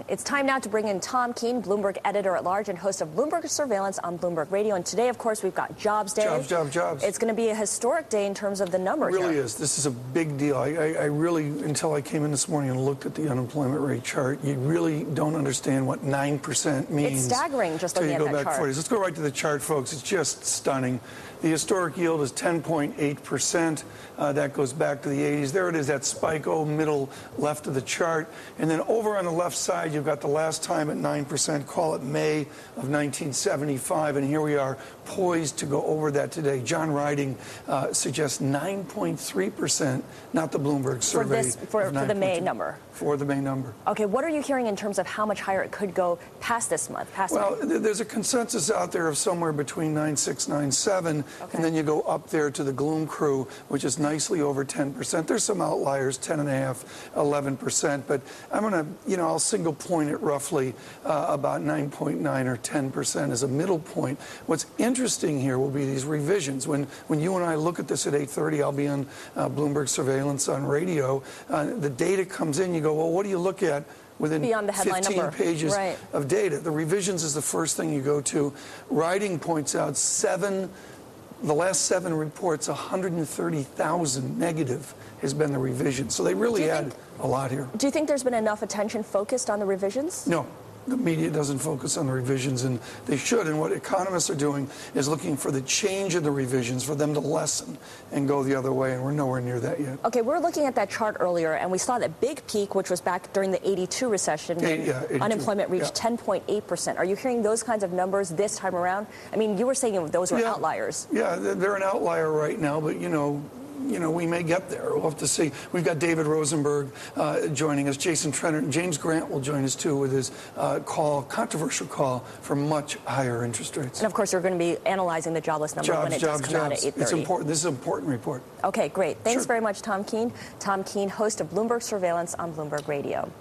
It's time now to bring in Tom Keene, Bloomberg Editor at Large and host of Bloomberg Surveillance on Bloomberg Radio. And today, of course, we've got Jobs Day. Jobs. It's going to be a historic day in terms of the numbers. It really is. This is a big deal. I really, until I came in this morning and looked at the unemployment rate chart, you really don't understand what 9% means. It's staggering just looking at that chart. Let's go right to the chart, folks. It's just stunning. The historic yield is 10.8%. That goes back to the 80s. There it is, that spike, middle left of the chart. And then over on the left side, you've got the last time at 9%, call it May of 1975. And here we are, poised to go over that today. John Riding suggests 9.3%, not the Bloomberg survey. For the May number. For the May number. Okay, what are you hearing in terms of how much higher it could go past this month? There's a consensus out there of somewhere between 9.6, 9.7. Okay. And then you go up there to the gloom crew, which is nicely over 10%. There's some outliers, 10.5%, 11%. But I'm going to, I'll single point it roughly about 9.9 or 10% as a middle point. What's interesting here will be these revisions. When you and I look at this at 8:30, I'll be on Bloomberg Surveillance on radio. The data comes in, you go, well, what do you look at? Within beyond the headline 15 number. pages Right. of data. The revisions is the first thing you go to. Riding points out the last 7 reports, 130,000 negative has been the revision. So they really add a lot here. Do you think there's been enough attention focused on the revisions? No. The media doesn't focus on the revisions, and they should. And what economists are doing is looking for the change in the revisions for them to lessen and go the other way, and we're nowhere near that yet. Okay, we're looking at that chart earlier, and we saw that big peak, which was back during the 82 recession, when unemployment reached 10.8%. Are you hearing those kinds of numbers this time around? I mean, you were saying those were outliers. Yeah, they're an outlier right now, but, we may get there. We'll have to see. We've got David Rosenberg joining us, Jason Trenner, and James Grant will join us too with his controversial call for much higher interest rates. And of course, you're going to be analyzing the jobless number when it does come out at 8:30. It's important. This is an important report. Okay, great. Thanks very much, Tom Keene. Tom Keene, host of Bloomberg Surveillance on Bloomberg Radio.